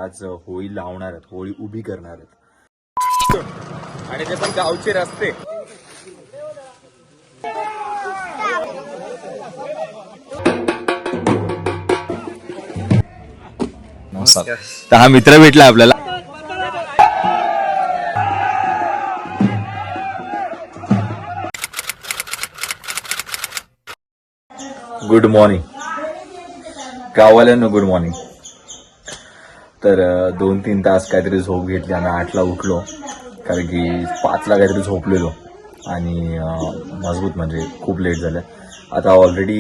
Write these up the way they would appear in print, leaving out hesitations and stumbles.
आज होळी लावणार आहेत, होळी उभी करणार आहेत आणि ते पण गावचे रस्ते. तर हा मित्र भेटला आपल्याला. गुड मॉर्निंग गाववाल्यांना, गुड मॉर्निंग. तर 2-3 तास काहीतरी झोप घेतली आणि 8ला उठलो, कारण की 5ला काहीतरी झोपलेलो आणि मजबूत म्हणजे खूप लेट झालं. आता ऑलरेडी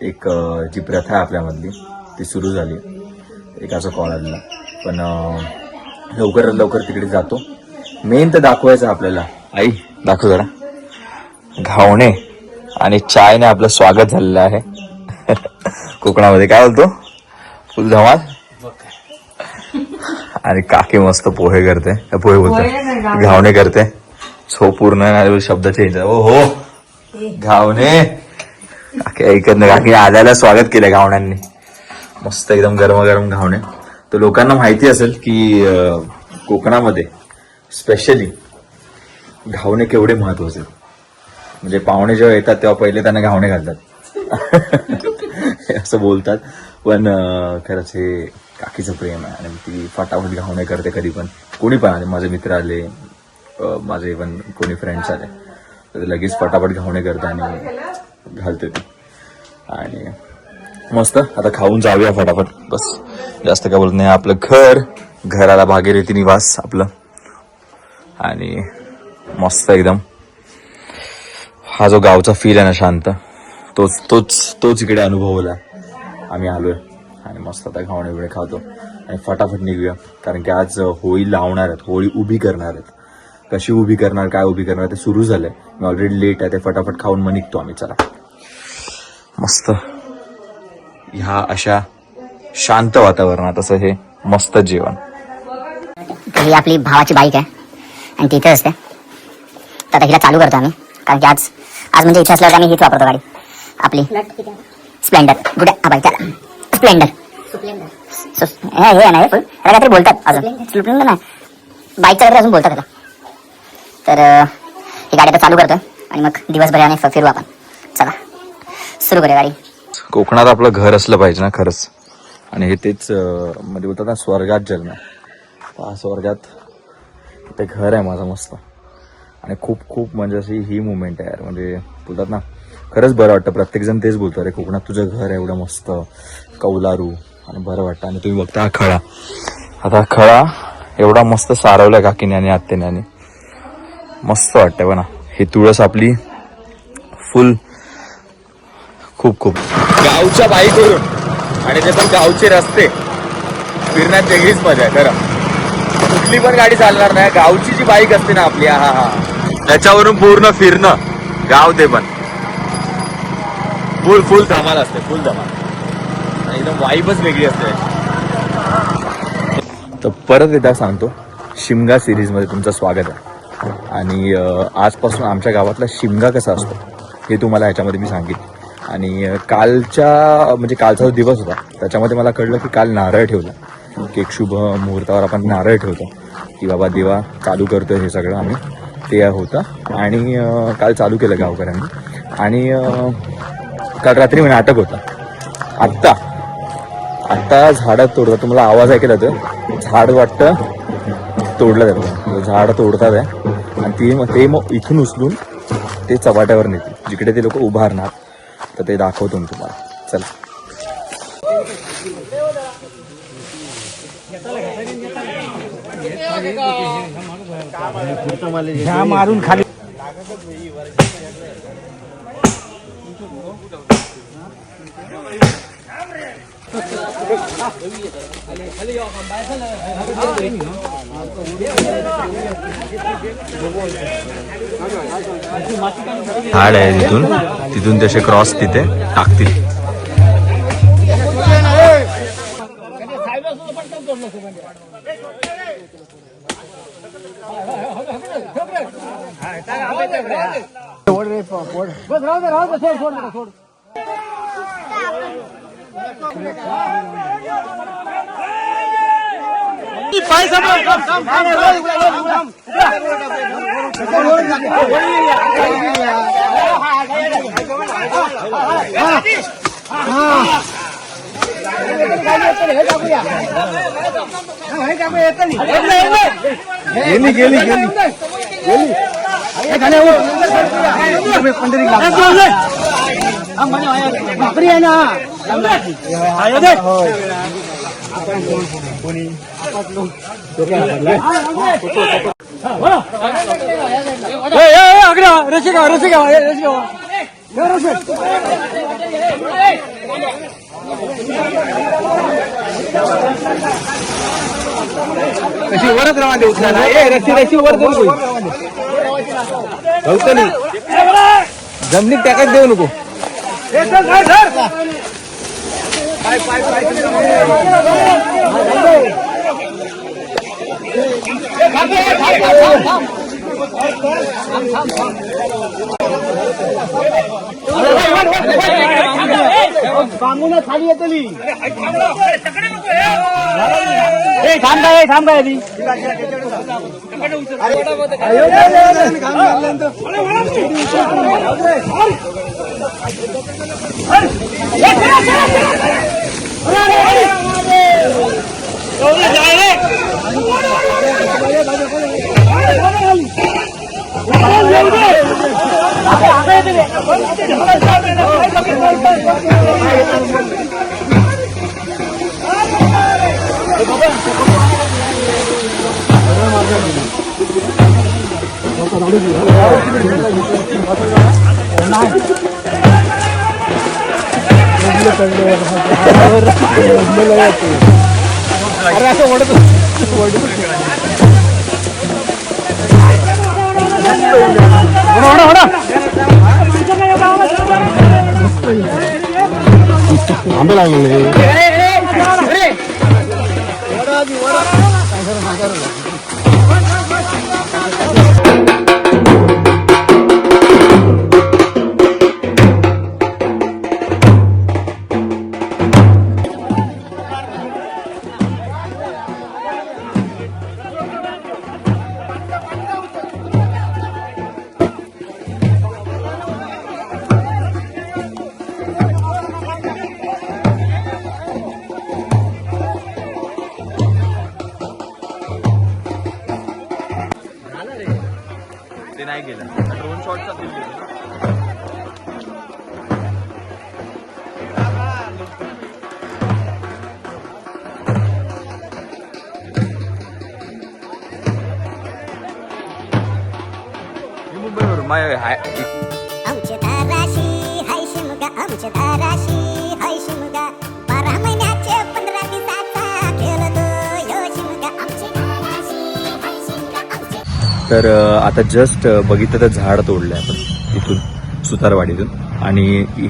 एक जी प्रथा आहे आपल्यामधली ती सुरू झाली. एकाचा कॉल आलेला, पण लवकर तिकडे जातो. मेन तर दाखवायचं आपल्याला. आई दाखव जरा. घावणे आणि चायने आपलं स्वागत झालेलं आहे. कोकणामध्ये काय बोलतो, फुल धमाल. आणि काकी मस्त पोहे करते, पोहे बोलते घावणे करते. छो पूर्ण शब्द चेंज. ओ हो घावणे. काकी ऐकत नाही, काकी आल्याला स्वागत केलं घावण्यांनी. मस्त एकदम गरम घावणे. तर लोकांना माहिती असेल की कोकणामध्ये स्पेशली घावणे केवढे महत्वाचे. म्हणजे पाहुणे जेव्हा येतात तेव्हा पहिले त्यांना घावणे घालतात असं बोलतात. पण खरंच हे काकीचं प्रेम आहे आणि ती फटाफट घावणे करते. कधी पण कोणी पण आले, माझे मित्र आले, माझे पण कोणी फ्रेंड्स आले तर लगेच फटाफट घावणे करते आणि घालते ती. आणि मस्त आता खाऊन जाऊया फटाफट, बस जास्त काय बोलत नाही. आपलं घराला भागीरथी निवास आपलं. आणि मस्त एकदम हा जो गावचा फील आहे ना, शांत, तोच इकडे अनुभवला. आम्ही आलोय आणि मस्त आता घावणे बिवणे खातो आणि फटाफट निघूया, कारण की आज होळी लावणार आहेत, होळी उभी करणार आहेत. कशी उभी करणार, काय उभी करणार ते सुरू झालंय. मी ऑलरेडी लेट आहे, ते फटाफट खाऊन मग निघतो आम्ही. चला मस्त ह्या अशा शांत वातावरणात असं हे मस्त जेवण. ही आपली भावाची बाईक आहे आणि ती इथे असते. तर आता हिला चालू करतो आम्ही, कारण की आज म्हणजे इथे असल्यावर आम्ही हीच वापरतो गाडी आपली स्प्लेंडर. गुड बाई त्याला स्प्लेंडर. हे आहे ना, फुल त्याला काहीतरी बोलतात अजून, स्प्लेंडर नाही बाईकचं काहीतरी अजून बोलतात त्याला. तर ही गाडी आता चालू करतोय आणि मग दिवसभराने फिरू आपण. चला सुरू करूया गाडी. कोकणात आपलं घर असलं पाहिजे ना खरंच. आणि हे तेच म्हणजे बोलतात ना, स्वर्गात जन्म. स्वर्गात ते घर आहे माझं मस्त. आणि खूप म्हणजे अशी ही मुवमेंट आहे यार. म्हणजे बोलतात ना, खरंच बरं वाटतं. प्रत्येकजण तेच बोलतो, अरे कोकणात तुझं घर आहे एवढं मस्त कौलारू आणि बरं वाटतं. आणि तुम्ही बघता हा खळा, आता खळा एवढा मस्त सारवलाय काकीने आणि आत्याने आणि मस्त वाटतंय बघा ना. ही तुळस आपली फुल खूप गावच्या बाईकवरून आणि ते पण गावचे रस्ते फिरण्यात वेगळीच मजा आहे खरं. कुठली पण गाडी चालणार नाही, गावची जी बाईक असते ना आपली, हा त्याच्यावरून पूर्ण फिरणं गाव, ते पण फुल धमाल असते, फुल धमाल. आणि एकदम वाईबच वेगळी असते. तर परत एकदा सांगतो, शिमगा सिरीजमध्ये तुमचं स्वागत आहे. आणि आजपासून आमच्या गावातला शिमगा कसा असतो हे तुम्हाला ह्याच्यामध्ये मी सांगितलं. आणि कालचा जो दिवस होता त्याच्यामध्ये मला कळलं की काल नारळ ठेवला, की एक शुभ मुहूर्तावर आपण नारळ ठेवतो की बाबा देवा चालू करतोय हे सगळं आम्ही. ते होतं आणि काल चालू केलं गावकऱ्यांनी. आणि काल रात्री मी नाटक होतं. आत्ता झाडं तोडतात, तुम्हाला आवाज ऐकला तर झाड वाटतं तोडलं जातं. झाड तोडतात आहे आणि ते मग इथून उचलून ते चव्हाट्यावर नेतील, जिकडे ते लोक उभारणार. तर ते दाखवतो मी तुम्हाला. चला मारून खाली झाड आहे, तिथून तसे क्रॉस तिथे टाकतील. कशी वरच रवा देऊ रशी वर देऊ जमिनीत टाकाच देऊ नको खाली येतली थांब काय आधी अरे असं ओढत आंबे लागले ते नाही गेलं ड्रोन शॉटचा मुंबईवरून आमच्या दाराशी हाय शिमगा आमच्या दाराशी हाय शिमगा 12 महिन्याचे 15 दिवसाचा खेळतो यो शिमगा आमच्या दाराशी हाय शिमगा आमच्या. तर आता जस्ट बघितलं तर झाड तोडलंय आपण इथून सुतारवाडीतून आणि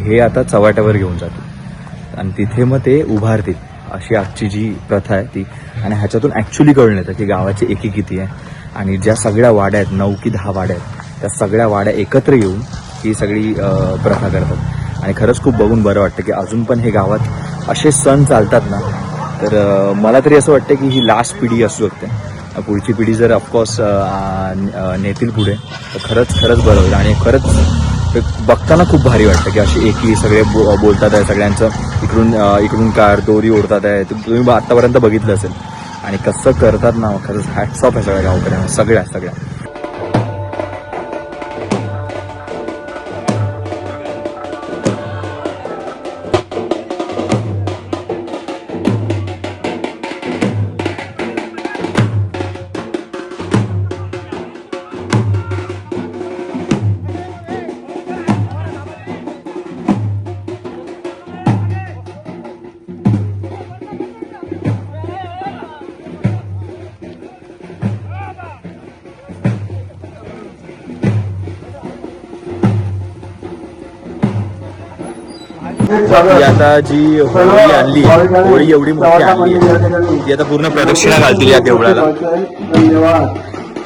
हे आता चव्हाट्यावर घेऊन जातो आणि तिथे मग ते उभारतील अशी आजची जी प्रथा आहे ती. आणि ह्याच्यातून ॲक्च्युली कळून येतं की गावाची एकी किती आहे आणि ज्या सगळ्या वाड्या आहेत 9 की 10 वाड्या आहेत त्या सगळ्या वाड्या एकत्र येऊन ही सगळी प्रथा करतात. आणि खरंच खूप बघून बरं वाटतं की अजून पण हे गावात असे सण चालतात ना. तर मला तरी असं वाटतं की ही लास्ट पिढी असू शकते. पुढची पिढी जर ऑफकोर्स नेतील पुढे तर खरंच बरं होईल. आणि खरंच बघताना खूप भारी वाटतं की अशी एकी सगळे बोलतात आहे सगळ्यांचं इकडून कार दोरी ओढतात आहे. तुम्ही आत्तापर्यंत बघितलं असेल आणि कसं करतात ना खरंच हॅट्स ऑफ आहे सगळ्या गावकऱ्यांना सगळ्या. ती आता जी होळी आणली होळी एवढी मोठी आणली ती आता पूर्ण प्रदक्षिणा घालतील या देवळाला.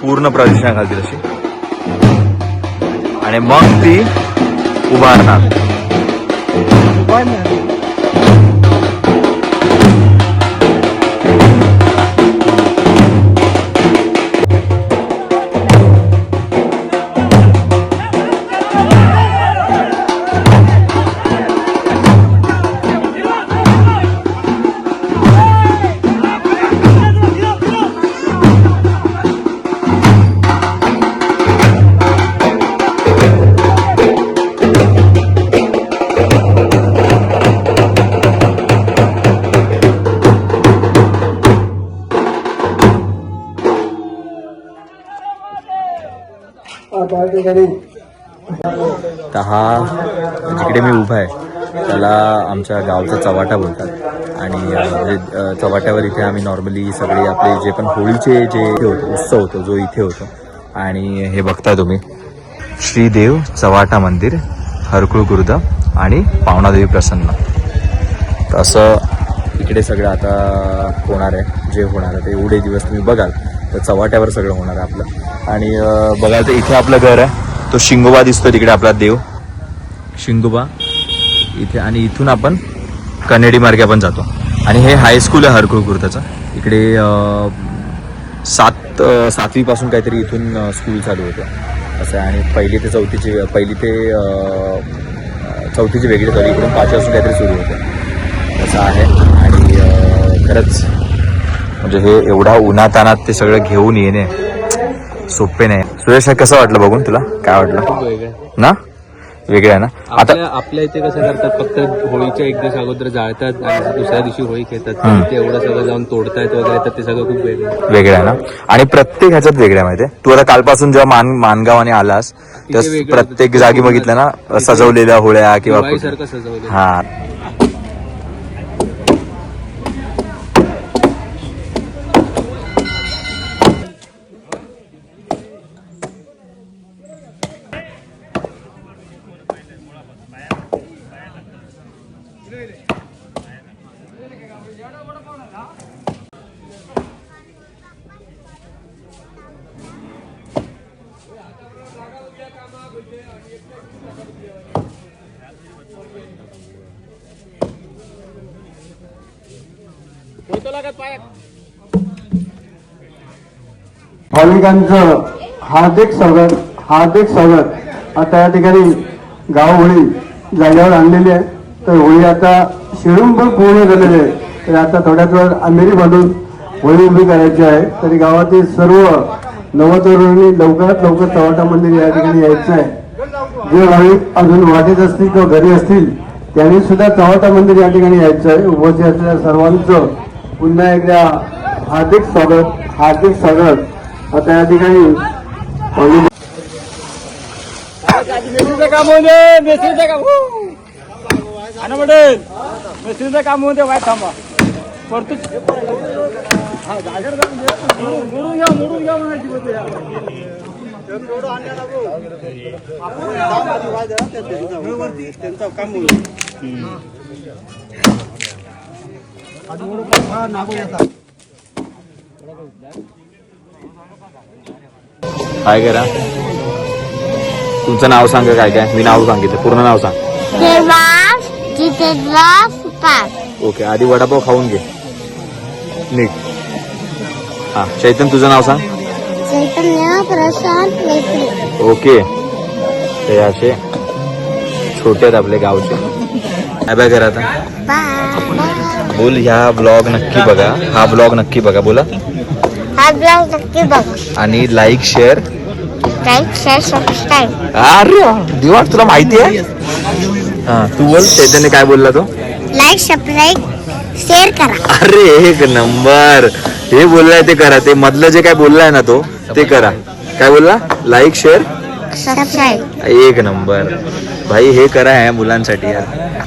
पूर्ण प्रदक्षिणा घालतील अशी आणि मग ती उभारणार. त्या ठिकाणी तर हा जिकडे मी उभा आहे त्याला आमच्या गावचा चव्हाटा बोलतात आणि म्हणजे चव्हाट्यावर इथे आम्ही नॉर्मली सगळे आपले जे पण होळीचे जे हे होतं उत्सव होतो जो इथे होतो. आणि हे बघताय तुम्ही श्रीदेव चव्हाटा मंदिर, हरकुळ खुर्द आणि पावणादेवी प्रसन्न. तर असं इकडे सगळं आता होणार आहे. जे होणार आहे ते एवढे दिवस तुम्ही बघाल तर चव्हाट्यावर सगळं होणार आहे आपलं. आणि बघाल तर इथे आपलं घर आहे, तो शिंगोबा दिसतो तिकडे आपला देव शिंगोबा इथे. आणि इथून आपण कनेडी मार्गे आपण जातो. आणि हे हायस्कूल आहे हरकुळ खुर्दचं. इकडे 7वीपासून काहीतरी इथून स्कूल चालू होतं असं आहे. आणि पहिली ते चौथीची वेगळी चालू, इकडून 5वीपासून काहीतरी सुरू होतं असं आहे. आणि खरंच म्हणजे हे एवढा उन्हातानात ते सगळं घेऊन येणे सोपे नाही. सुरेश हे कसं वाटलं बघून तुला? काय वाटलं ना? वेगळं आहे ना. आता आपल्या इथे कसं करतात, फक्त होळीच्या एक दिवस अगोदर जाळतात आणि दुसऱ्या दिवशी होळी खेळतात. ते एवढं सगळं जाऊन तोडतायत वगैरे, तर ते सगळं खूप वेगळं आहे ना. आणि प्रत्येक ह्याच्यात वेगळं आहे माहितीये. तू आता कालपासून जेव्हा मानगावाने आलास तर प्रत्येक जागी बघितलं ना सजवलेल्या होळ्या किंवा सारखं सजवलं. हा. भाविकांचं हार्दिक स्वागत आता या ठिकाणी गाव होळी जागेवर आणलेली आहे. तर होळी आता शिडून पण पूर्ण झालेली आहे. तर आता थोड्याच वेळ अंधेरी बांधून होळी उभी करायची आहे. तरी गावातील सर्व नवतरुणांनी लवकरात लवकर चव्हाटा मंदिर या ठिकाणी यायचं आहे. जे भाविक अजून वाटेत असतील किंवा घरी असतील त्यांनी सुद्धा चव्हाटा मंदिर या ठिकाणी यायचं आहे. उपस्थित असलेल्या सर्वांचं पुन्हा एकदा हार्दिक स्वागत आता या ठिकाणी काम होते, मेस्त्रीचं काम आणि पटेल मेस्त्रीचं काम होते. वाईट थांबा परतू मोडून घ्या म्हणायची त्यांचं काम काय करा, तुमचं नाव सांगा. काय काय मी नाव सांगितलं, पूर्ण नाव सांग. ओके, आधी वडापाव खाऊन घे नीट. हा चैतन, तुझं नाव सांग. चैतन्य प्रशांत मेत्री. ओके, ते असे छोटे आहेत आपले गावचे. काय बाय करा आता बोल. ह्या ब्लॉग नक्की बघा, हा ब्लॉग नक्की बघा. बोला हा ब्लॉग नक्की बघा आणि लाईक शेअर सबस्क्राईब. अरे दिवाळ, तुला माहिती आहे. हा तू बोल. चैतन्य काय बोलला तो? लाईक सबस्क्राईब शेअर करा. अरे एक नंबर. हे बोललाय ते करा. ते मधलं जे काय बोललाय ना तो ते करा. काय बोलला? Like share subscribe. एक नंबर भाई. हे करा ह्या मुलांसाठी यार.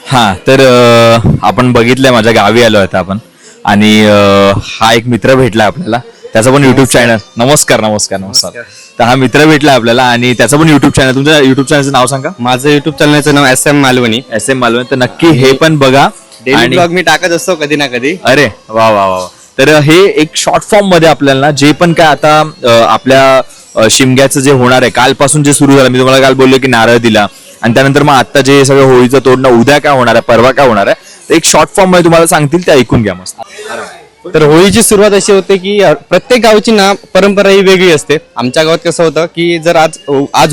हा तर आपण बघितलंय, माझ्या गावी आलो आता आपण. आणि हा एक मित्र भेटला आपल्याला, त्याचा पण युट्यूब चॅनल. नमस्कार. तर हा मित्र भेटला आपल्याला आणि त्याचा पण युट्यूब चॅनल. तुमच्या युट्यूब चॅनलचं नाव सांगा. माझं युट्यूब चॅनलचं नाव SM मालवणी. तर नक्की हे पण बघा. डेली ब्लॉग मी टाकत असतो कधी ना कधी. अरे वा वा वा. तर हे एक शॉर्ट फॉर्म मध्ये आपल्याला जे पण काय आता आपल्या शिमग्याचं जे होणार आहे, कालपासून जे सुरू झालं. मी तुम्हाला काल बोललो की नारळ दिला आणि त्यानंतर मग आता जे सगळं होळीचं तोडणं उद्या काय होणार आहे, परवा काय होणार आहे, तर एक शॉर्ट फॉर्म मध्ये तुम्हाला सांगतील, ते ऐकून घ्या मस्त. तर होळीची सुरुवात अशी होते की प्रत्येक गावची ना परंपरा ही वेगळी असते. आमच्या गावात कसं होतं की जर आज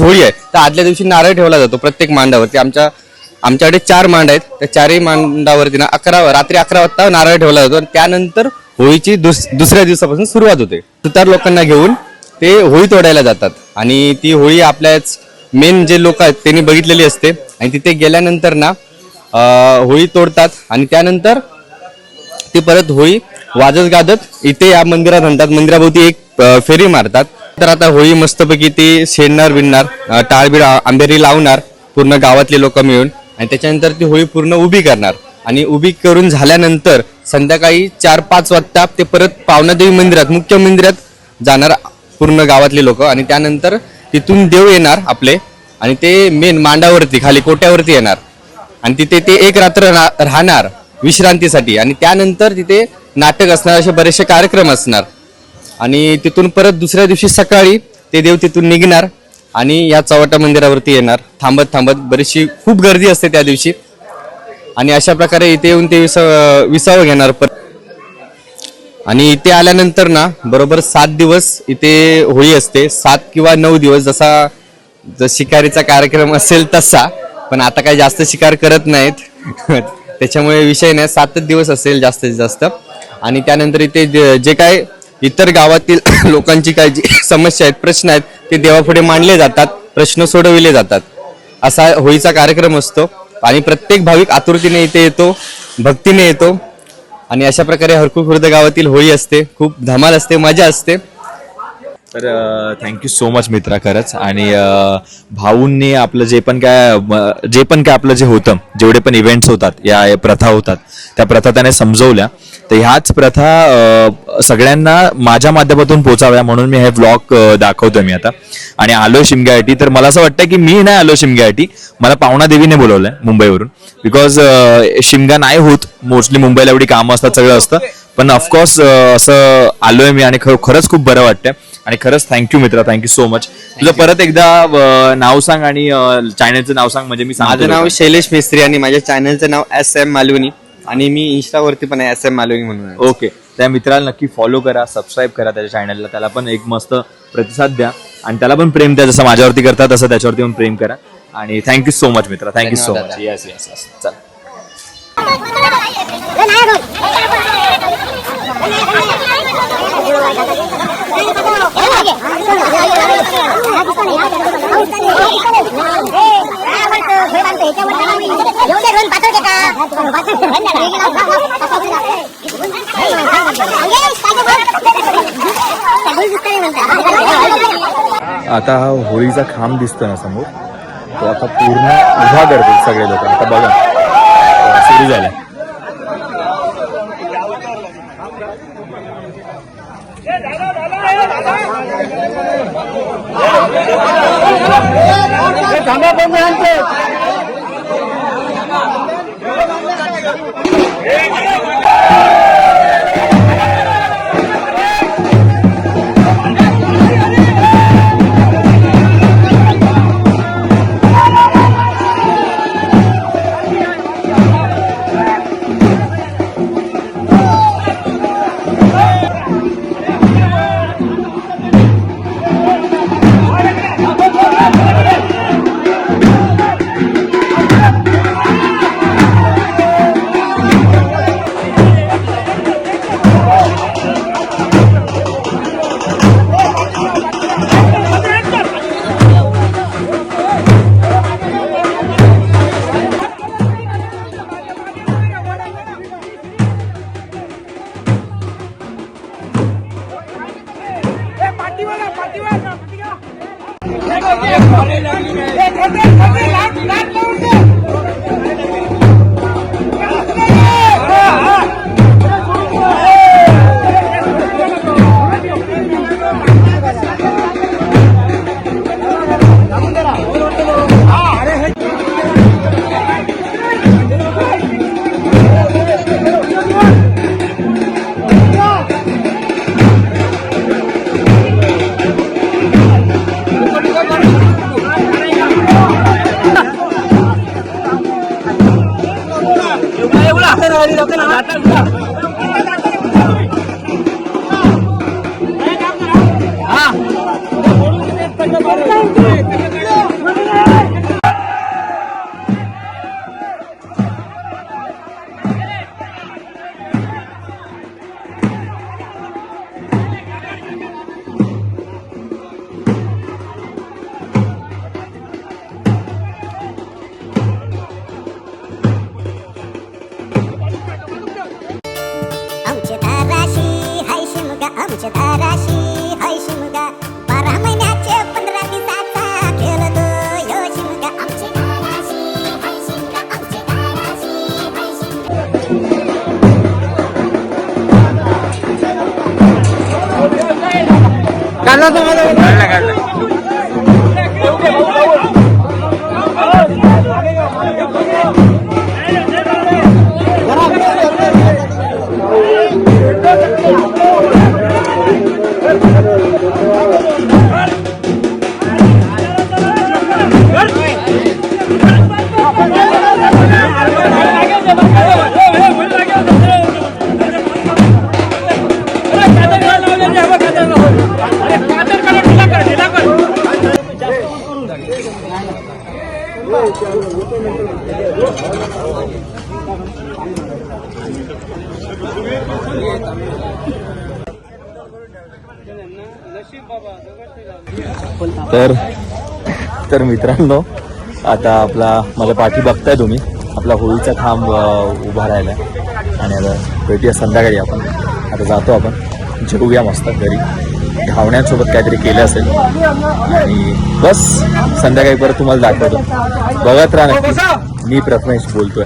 होळी आहे तर आदल्या दिवशी नारळ ठेवला जातो प्रत्येक मांडावरती. आमच्याकडे 4 मांड आहेत. त्या 4ही मांडावरती ना रात्री 11 वाजता नारळ ठेवला जातो आणि त्यानंतर होळीची दुसऱ्या दिवसापासून सुरुवात होते. सुतार लोकांना घेऊन ते होळी तोडायला जातात आणि ती होळी आपल्याच मेन जे लोक आहेत त्यांनी बघितलेली असते आणि तिथे गेल्यानंतर ना होळी तोडतात आणि त्यानंतर ते परत होळी वाजत गाजत इथे या मंदिरात आणतात. मंदिराभोवती एक फेरी मारतात. तर आता होळी मस्तपैकी ते शेणणार बिनणार टाळबीड आंबेरी लावणार पूर्ण गावातले लोक मिळून आणि त्याच्यानंतर ती होळी पूर्ण उभी करणार आणि उभी करून झाल्यानंतर संध्याकाळी 4-5 वाजता ते परत पावनादेवी मंदिरात मुख्य मंदिरात जाणार पूर्ण गावातले लोक आणि त्यानंतर तिथून देव येणार आपले आणि ते मेन मांडावरती खाली कोट्यावरती येणार आणि तिथे ते एक रात्र राहणार विश्रांतीसाठी आणि त्यानंतर तिथे नाटक असणार, असे बरेचसे कार्यक्रम असणार आणि तिथून परत दुसऱ्या दिवशी सकाळी ते देव तिथून निघणार आणि या चव्हाटा मंदिरावरती येणार. थांबत थांबत बरीचशी खूप गर्दी असते त्या दिवशी आणि अशा प्रकारे इथे येऊन ते विसावं घेणार. आणि इथे आल्यानंतर ना बरोबर 7 दिवस इथे होळी असते. 7 किंवा 9 दिवस जसा शिकारीचा कार्यक्रम असेल तसा, पण आता काही जास्त शिकार करत नाहीत त्याच्यामुळे विषय नाही. 7 दिवस असेल जास्तीत जास्त. आणि त्यानंतर इथे जे काय इतर गावातील लोकांची काय जी समस्या आहेत, प्रश्न आहेत, ते देवापुढे मांडले जातात, प्रश्न सोडविले जातात. असा होळीचा कार्यक्रम असतो आणि प्रत्येक भाविक आतुरतेने इथे येतो, भक्तीने येतो आणि अशा प्रकारे हरकू खुर्द गावातील होळी असते. खूप धमाल असते, मजा असते. तर थँक्यू सो मच मित्रा खरंच. आणि भाऊंनी आपलं जे पण काय आपलं जे होतं, जेवढे पण इव्हेंट्स होतात, या प्रथा होतात, त्या प्रथा त्याने समजवल्या. तर ह्याच प्रथा सगळ्यांना माझ्या माध्यमातून पोचाव्या म्हणून मी हे व्लॉग दाखवतोय मी आता. आणि आलोय शिमग्यासाठी. तर मला असं वाटतं की मी नाही आलो शिमग्यासाठी, मला पावना देवीने बोलवलंय मुंबईवरून. बिकॉज शिमगा नाही होत मोस्टली, मुंबईला एवढी कामं असतात, सगळं असतं. पण ऑफकोर्स असं आलोय मी आणि खरंच खूप बरं वाटतंय. आणि खरंच थँक्यू मित्रा, थँक्यू सो मच. तुझं परत एकदा नाव सांग आणि चॅनलचं नाव सांग म्हणजे मी माझं नाव शैलेश मिस्त्री आणि माझ्या चॅनलचं नाव SM मालवणी आणि मी इंस्टावरती पण आहे SM मालवणी म्हणून. ओके, त्या मित्राला नक्की फॉलो करा, सबस्क्राईब करा त्याच्या चॅनलला. त्याला पण एक मस्त प्रतिसाद द्या आणि त्याला पण प्रेम द्या, जसं माझ्यावरती करतात तसं त्याच्यावरती पण प्रेम करा. आणि थँक्यू सो मच मित्रा, thank you so much. Yes yes yes, चल. आता होळीचा खांब दिसतो ना समोर, तो आता पूर्ण उभा करतील सगळे लोक. आता बघा सुरू झालं. आमच्या दाराशी हाय शिमगा 12 महिन्याचे 15 दिवसाचा खेळ तो यो शिमगा आमच्या दाराशी हाय शिमगा आमच्या दाराशी हाय शिमगा तर मित्रांनो, आता आपला माझ्या पाठी बघताय तुम्ही, आपला होळीचा खांब उभा राहिला आणि आता भेटूया संध्याकाळी. आपण आता जातो, आपण जेवूया मस्त घरी, घावण्यांसोबत काहीतरी केलं असेल आणि बस संध्याकाळी परत तुम्हाला दाखवतो. बघत राहा नक्की. मी प्रथमेश बोलतोय.